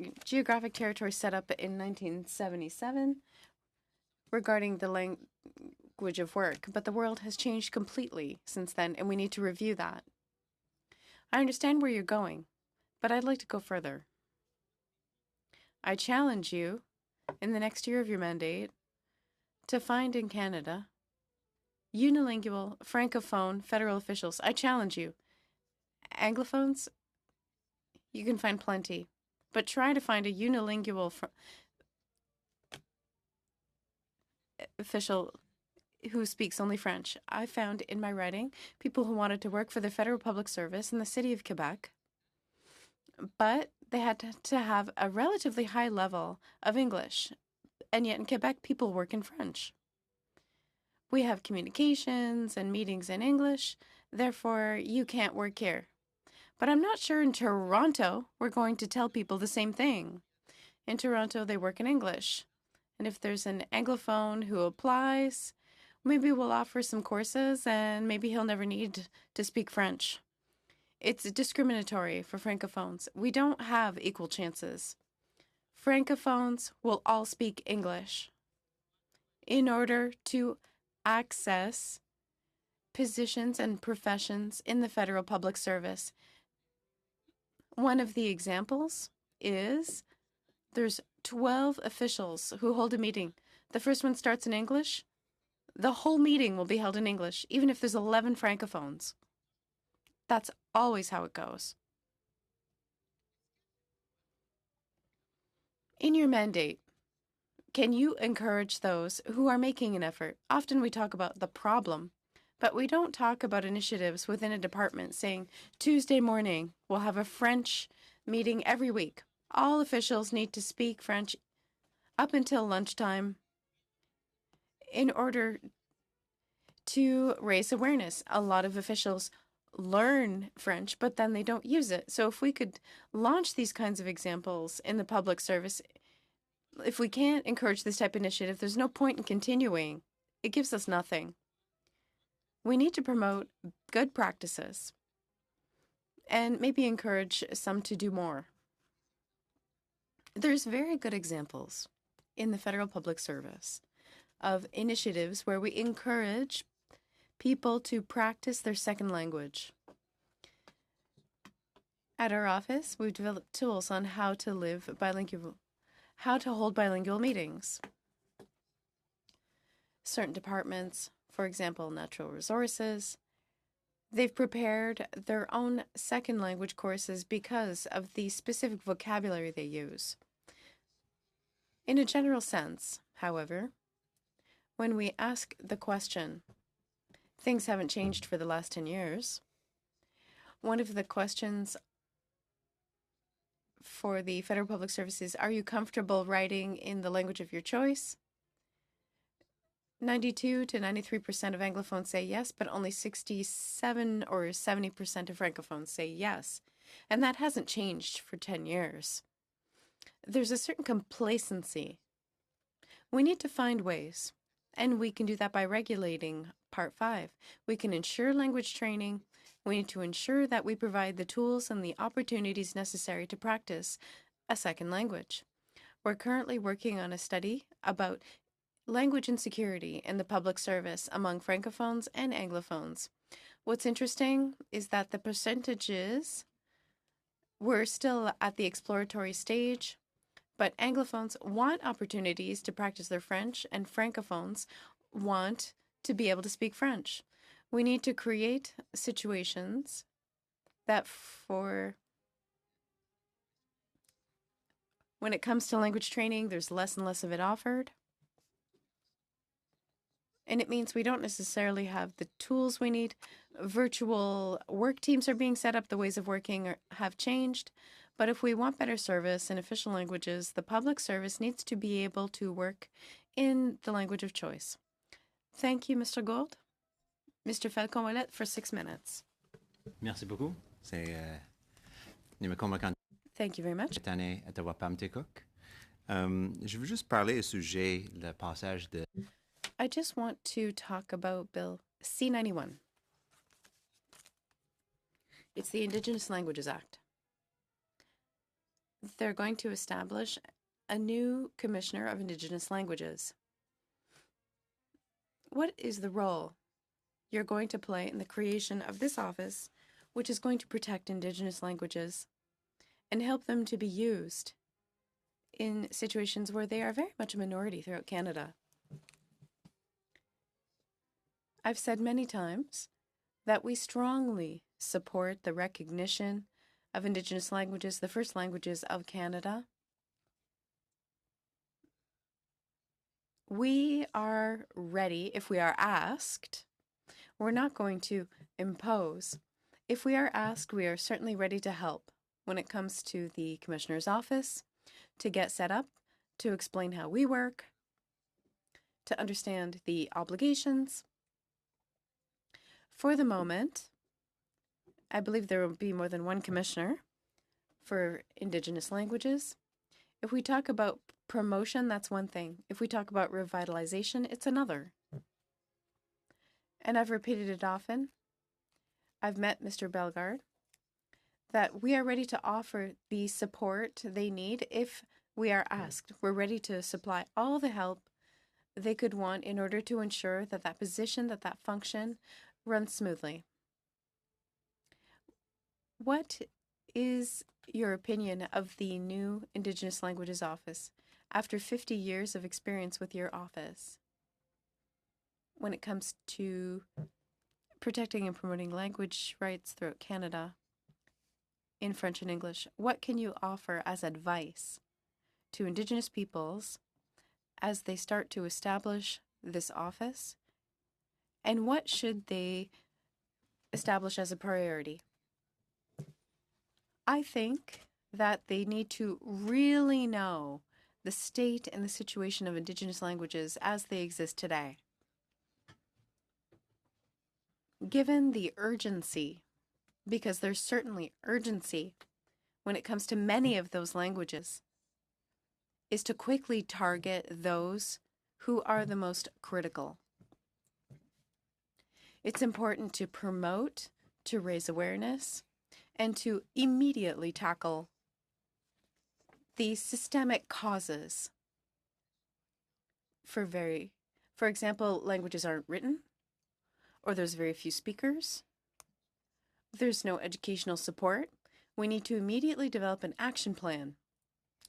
territory set up in 1977 regarding the language of work, but the world has changed completely since then, and we need to review that. I understand where you're going, but I'd like to go further. I challenge you, in the next year of your mandate, to find in Canada unilingual, francophone federal officials. I challenge you. Anglophones, you can find plenty, but try to find a unilingual official who speaks only French. I found in my writing people who wanted to work for the federal public service in the city of Quebec, but they had to have a relatively high level of English, and yet in Quebec people work in French. We have communications and meetings in English, therefore you can't work here. But I'm not sure in Toronto we're going to tell people the same thing. In Toronto, they work in English. And if there's an Anglophone who applies, maybe we'll offer some courses and maybe he'll never need to speak French. It's discriminatory for Francophones. We don't have equal chances. Francophones will all speak English in order to access positions and professions in the federal public service. One of the examples is there's 12 officials who hold a meeting. The first one starts in English. The whole meeting will be held in English, even if there's 11 Francophones. That's always how it goes. In your mandate, can you encourage those who are making an effort? Often we talk about the problem, but we don't talk about initiatives within a department saying Tuesday morning we'll have a French meeting every week. All officials need to speak French up until lunchtime in order to raise awareness. A lot of officials learn French, but then they don't use it. So if we could launch these kinds of examples in the public service, if we can't encourage this type of initiative, there's no point in continuing. It gives us nothing. We need to promote good practices and maybe encourage some to do more. There's very good examples in the federal public service of initiatives where we encourage people to practice their second language. At our office, we've developed tools on how to hold bilingual meetings. Certain departments, for example, natural resources, they've prepared their own second language courses because of the specific vocabulary they use. In a general sense, however, when we ask the question, things haven't changed for the last 10 years, one of the questions for the Federal Public Service is, are you comfortable writing in the language of your choice? 92 to 93% of Anglophones say yes, but only 67 or 70% of Francophones say yes. And that hasn't changed for 10 years. There's a certain complacency. We need to find ways, and we can do that by regulating Part 5. We can ensure language training. We need to ensure that we provide the tools and the opportunities necessary to practice a second language. We're currently working on a study about language insecurity in the public service among Francophones and Anglophones. What's interesting is that the percentages were still at the exploratory stage, but Anglophones want opportunities to practice their French, and Francophones want to be able to speak French. We need to create situations that when it comes to language training, there's less and less of it offered. And it means we don't necessarily have the tools we need. Virtual work teams are being set up. The ways of working have changed. But if we want better service in official languages, the public service needs to be able to work in the language of choice. Thank you, Mr. Gould. Mr. Falcon-Ouellette for 6 minutes. Merci beaucoup. C'est convaincant Thank you very much. cette année à Ottawa-Pamtecook. Je veux juste parler au sujet le passage de I just want to talk about Bill C-91. It's the Indigenous Languages Act. They're going to establish a new Commissioner of Indigenous Languages. What is the role you're going to play in the creation of this office, which is going to protect Indigenous languages and help them to be used in situations where they are very much a minority throughout Canada? I've said many times that we strongly support the recognition of Indigenous languages, the first languages of Canada. We are ready if we are asked. We're not going to impose. If we are asked, we are certainly ready to help when it comes to the Commissioner's office, to get set up, to explain how we work, to understand the obligations. For the moment, I believe there will be more than one commissioner for Indigenous languages. If we talk about promotion, that's one thing. If we talk about revitalization, it's another. And I've repeated it often. I've met Mr. Bellegarde, that we are ready to offer the support they need if we are asked. We're ready to supply all the help they could want in order to ensure that that position, that function runs smoothly. What is your opinion of the new Indigenous Languages Office after 50 years of experience with your office when it comes to protecting and promoting language rights throughout Canada in French and English? What can you offer as advice to Indigenous peoples as they start to establish this office? And what should they establish as a priority? I think that they need to really know the state and the situation of Indigenous languages as they exist today. Given the urgency, because there's certainly urgency when it comes to many of those languages, is to quickly target those who are the most critical. It's important to promote, to raise awareness, and to immediately tackle the systemic causes. For example, languages aren't written, or there's very few speakers. There's no educational support. We need to immediately develop an action plan.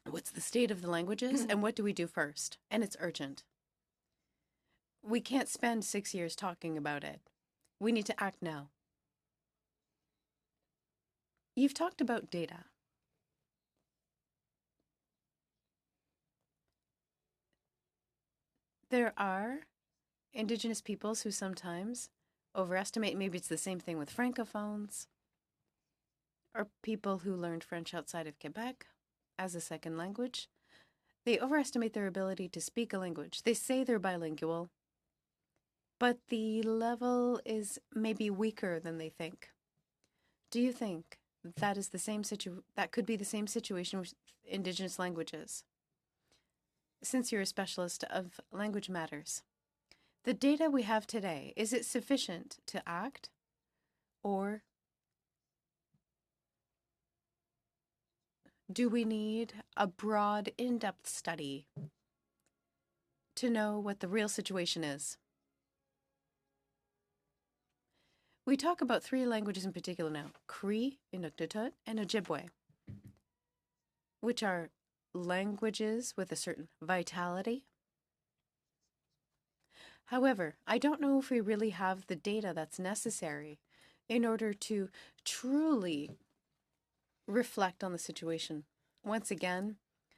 What's the state of the languages and what do we do first? And it's urgent. We can't spend 6 years talking about it. We need to act now. You've talked about data. There are Indigenous peoples who sometimes overestimate, maybe it's the same thing with Francophones, or people who learned French outside of Quebec as a second language. They overestimate their ability to speak a language. They say they're bilingual, but the level is maybe weaker than they think. Do you think that is the same that could be the same situation with Indigenous languages? Since you're a specialist of language matters, the data we have today, is it sufficient to act, or do we need a broad, in-depth study to know what the real situation is? We talk about 3 languages in particular now, Cree, Inuktitut, and Ojibwe, which are languages with a certain vitality. However, I don't know if we really have the data that's necessary in order to truly reflect on the situation. Once again,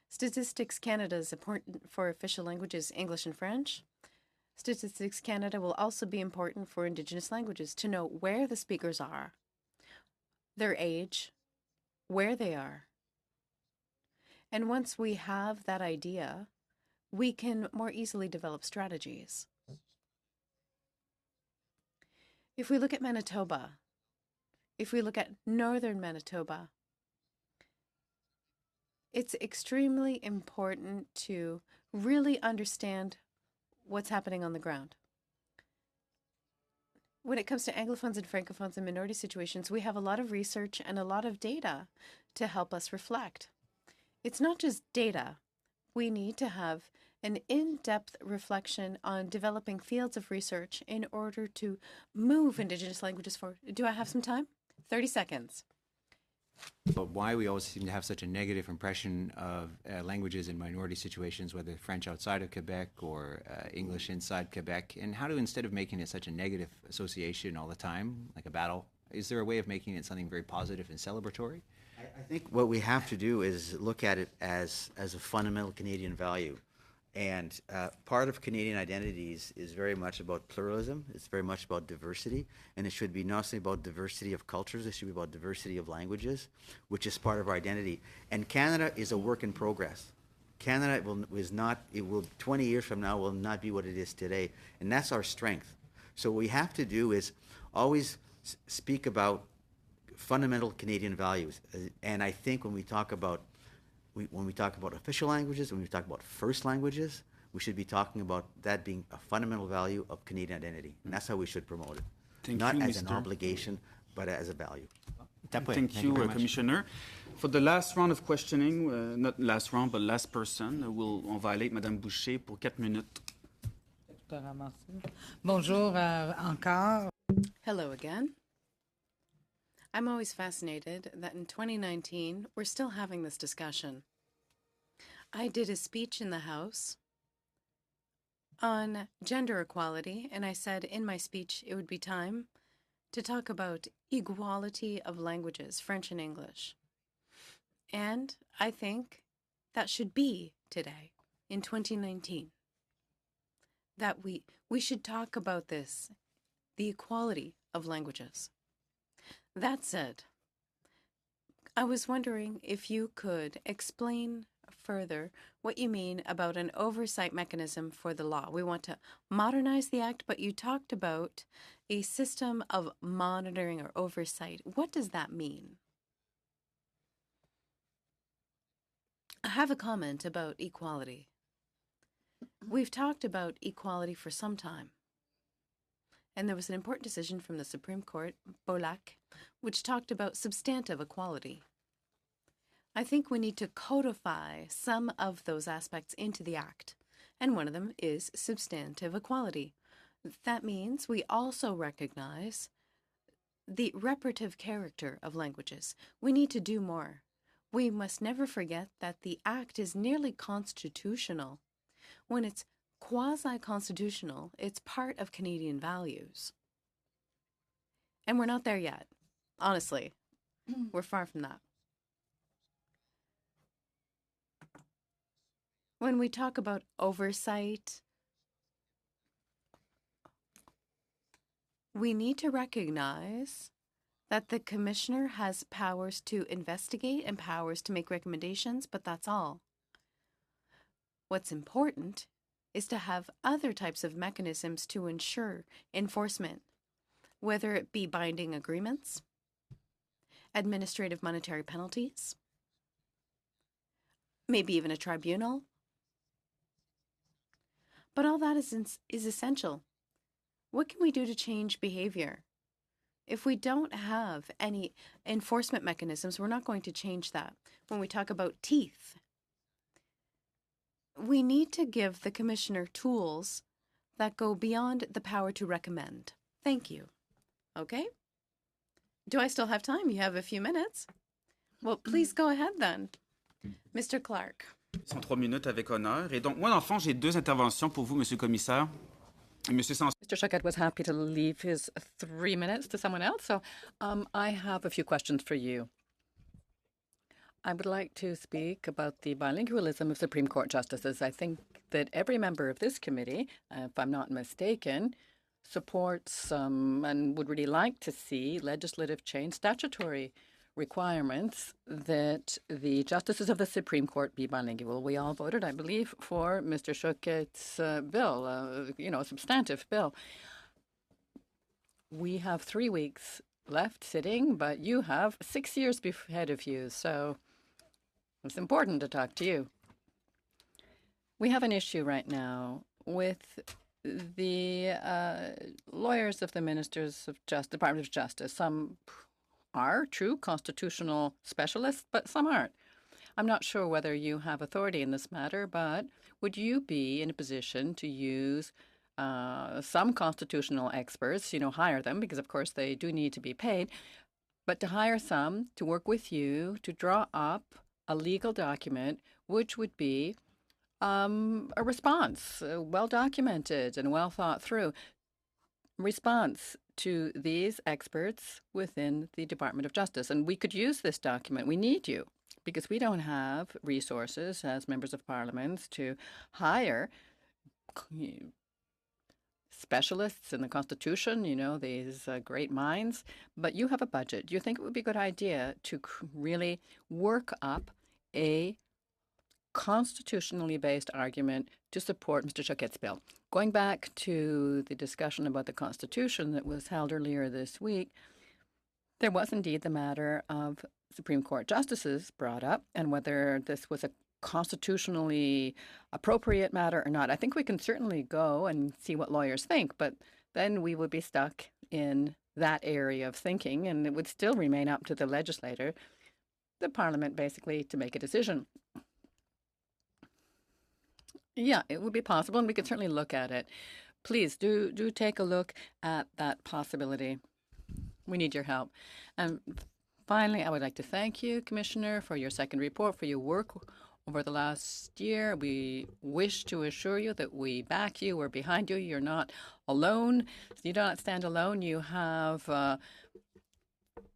Statistics Canada is important for official languages English and French. Statistics Canada will also be important for Indigenous languages to know where the speakers are, their age, where they are. And once we have that idea, we can more easily develop strategies. If we look at Manitoba, if we look at northern Manitoba, it's extremely important to really understand what's happening on the ground. When it comes to Anglophones and Francophones and minority situations, we have a lot of research and a lot of data to help us reflect. It's not just data. We need to have an in-depth reflection on developing fields of research in order to move Indigenous languages forward. Do I have some time? 30 seconds. But why we always seem to have such a negative impression of languages in minority situations, whether French outside of Quebec or English inside Quebec, and how to, instead of making it such a negative association all the time, like a battle, is there a way of making it something very positive and celebratory? I think what we have to do is look at it as a fundamental Canadian value. And part of Canadian identities is very much about pluralism. It's very much about diversity. And it should be not only about diversity of cultures, it should be about diversity of languages, which is part of our identity. And Canada is a work in progress. Canada is not, 20 years from now, will not be what it is today. And that's our strength. So what we have to do is always speak about fundamental Canadian values. And I think when we talk about official languages, when we talk about first languages, we should be talking about that being a fundamental value of Canadian identity. And that's how we should promote it. Not as an obligation, but as a value. Thank you, Commissioner. For the last round of questioning, not last round, but last person, on va aller avec Madame Boucher pour 4 minutes. Bonjour encore. Hello again. I'm always fascinated that in 2019, we're still having this discussion. I did a speech in the House on gender equality, and I said in my speech it would be time to talk about equality of languages, French and English. And I think that should be today, in 2019. that we should talk about this, the equality of languages. That said, I was wondering if you could explain further what you mean about an oversight mechanism for the law. We want to modernize the act, but you talked about a system of monitoring or oversight. What does that mean? I have a comment about equality. We've talked about equality for some time. And there was an important decision from the Supreme Court, Bolac, which talked about substantive equality. I think we need to codify some of those aspects into the Act, and one of them is substantive equality. That means we also recognize the reparative character of languages. We need to do more. We must never forget that the Act is nearly constitutional. When it's quasi-constitutional, it's part of Canadian values. And we're not there yet. Honestly, we're far from that. When we talk about oversight, we need to recognize that the commissioner has powers to investigate and powers to make recommendations, but that's all. What's important is to have other types of mechanisms to ensure enforcement, whether it be binding agreements, administrative monetary penalties, maybe even a tribunal. But all that is essential. What can we do to change behavior? If we don't have any enforcement mechanisms, we're not going to change that. When we talk about teeth, we need to give the commissioner tools that go beyond the power to recommend. Thank you. Okay? Do I still have time? You have a few minutes. Well, please go ahead then. Mr. Clark. Sont 3 minutes avec honneur. Et donc, moi, dans le fond, j'ai 2 interventions pour vous, Monsieur le Commissaire. Mr. Choquette was happy to leave his 3 minutes to someone else, so I have a few questions for you. I would like to speak about the bilingualism of Supreme Court justices. I think that every member of this committee, if I'm not mistaken, supports and would really like to see legislative change, statutory requirements that the justices of the Supreme Court be bilingual. We all voted, I believe, for Mr. Choquette's bill, a substantive bill. We have 3 weeks left sitting, but you have 6 years ahead of you, so it's important to talk to you. We have an issue right now with the lawyers of the Ministers of Justice, Department of Justice. Some are true constitutional specialists, but some aren't. I'm not sure whether you have authority in this matter, but would you be in a position to use some constitutional experts, hire them, because of course they do need to be paid, but to hire some to work with you to draw up a legal document which would be a response, well documented and well thought through response to these experts within the Department of Justice. And we could use this document. We need you because we don't have resources as members of parliament to hire specialists in the Constitution, these great minds, but you have a budget. Do you think it would be a good idea to really work up a constitutionally based argument to support Mr. Choquette's bill? Going back to the discussion about the Constitution that was held earlier this week, there was indeed the matter of Supreme Court justices brought up and whether this was a constitutionally appropriate matter or not. I think we can certainly go and see what lawyers think, but then we would be stuck in that area of thinking and it would still remain up to the legislator, the Parliament basically, to make a decision. Yeah, it would be possible, and we could certainly look at it. Please do take a look at that possibility. We need your help. And finally, I would like to thank you, Commissioner, for your second report, for your work over the last year. We wish to assure you that we back you. We're behind you. You're not alone. You do not stand alone. You have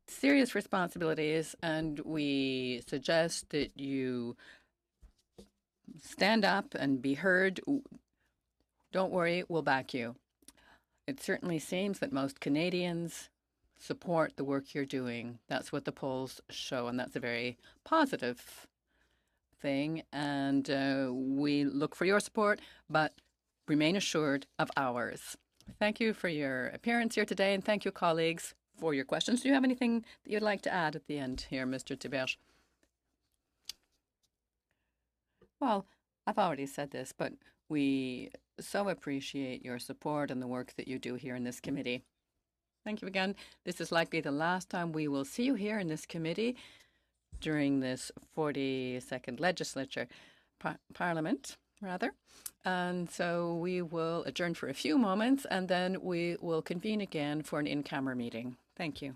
serious responsibilities, and we suggest that you stand up and be heard. Don't worry, we'll back you. It certainly seems that most Canadians support the work you're doing. That's what the polls show, and that's a very positive thing. And we look for your support, but remain assured of ours. Thank you for your appearance here today, and thank you, colleagues, for your questions. Do you have anything that you'd like to add at the end here, Mr. Tiberge? Well, I've already said this, but we so appreciate your support and the work that you do here in this committee. Thank you again. This is likely the last time we will see you here in this committee during this 42nd legislature, parliament, rather. And so we will adjourn for a few moments, and then we will convene again for an in-camera meeting. Thank you.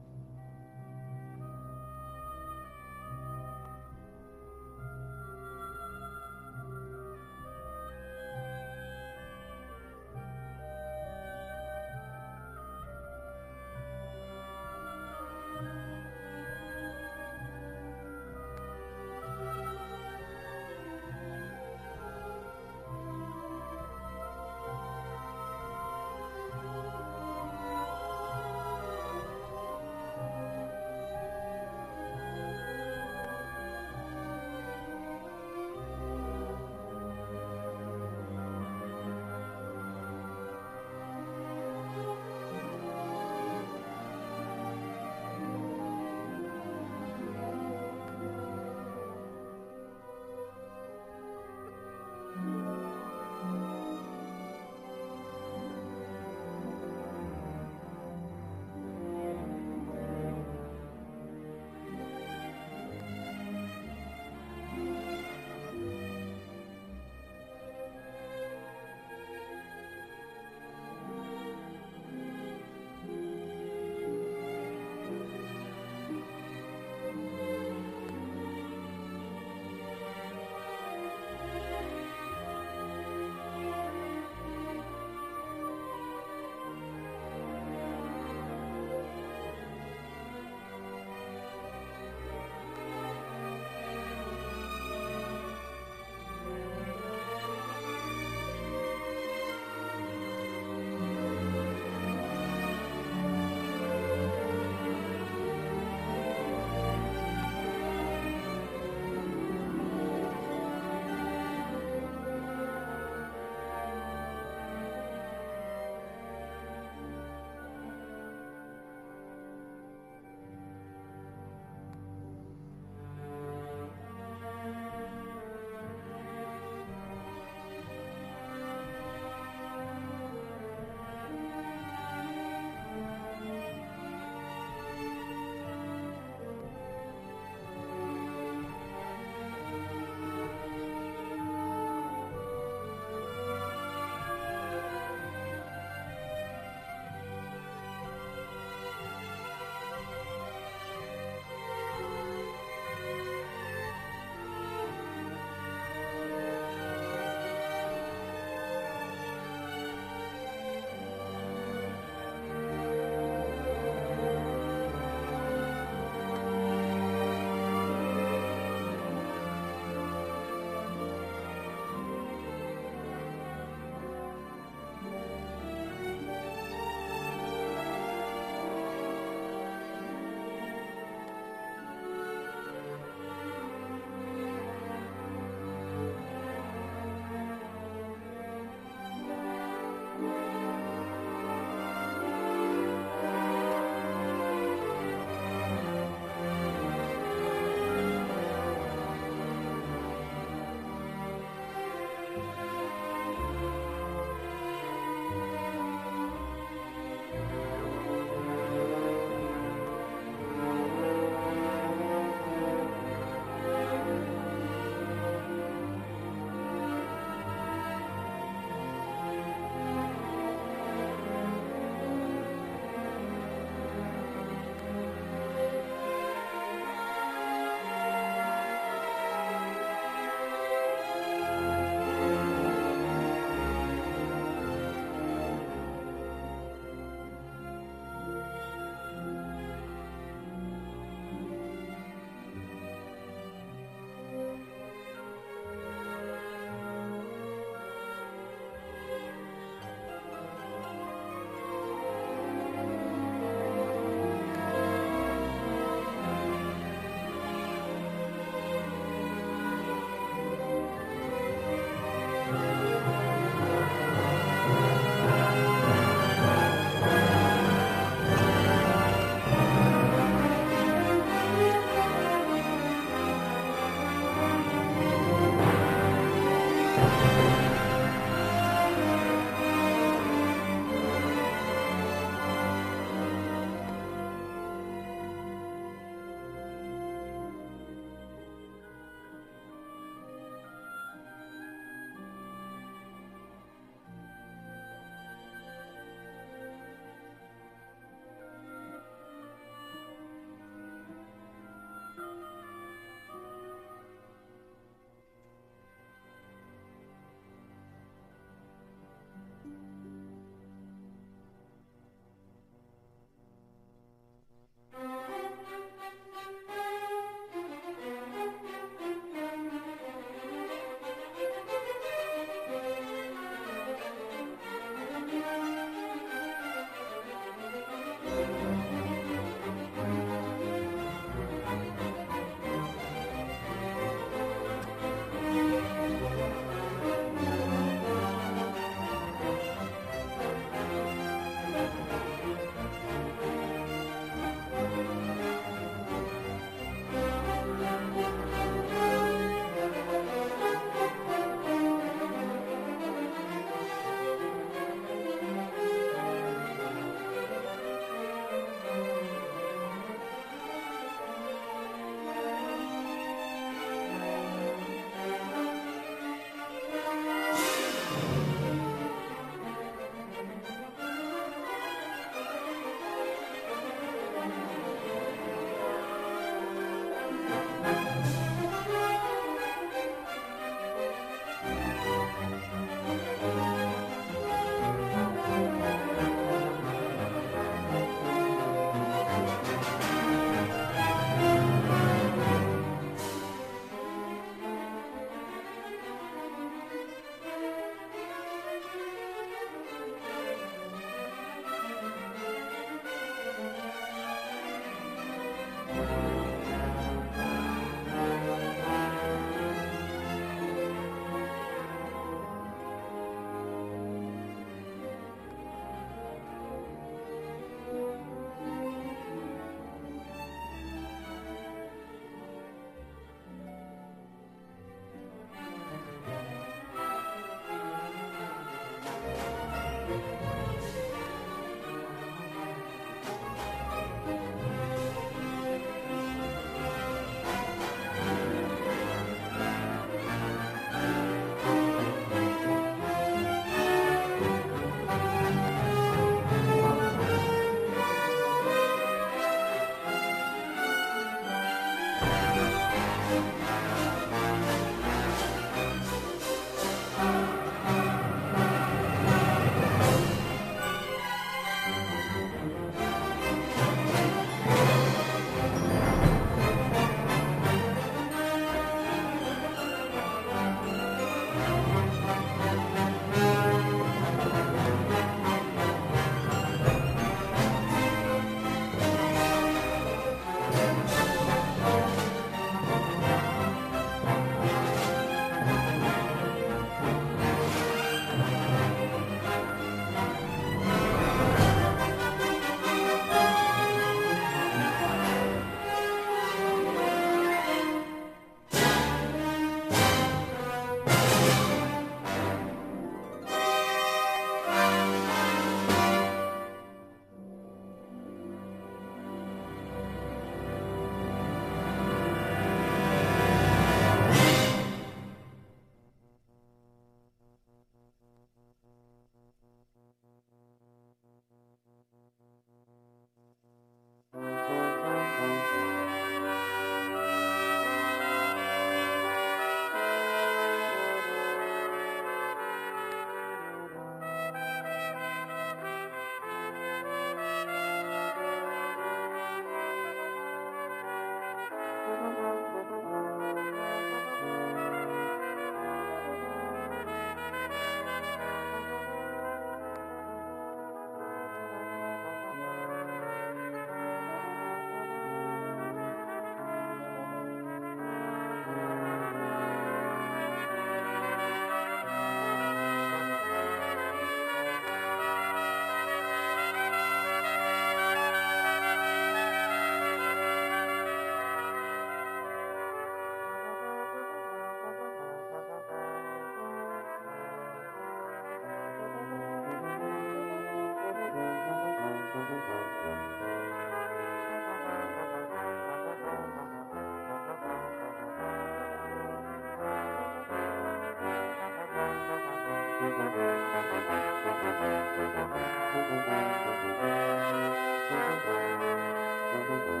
Thank you.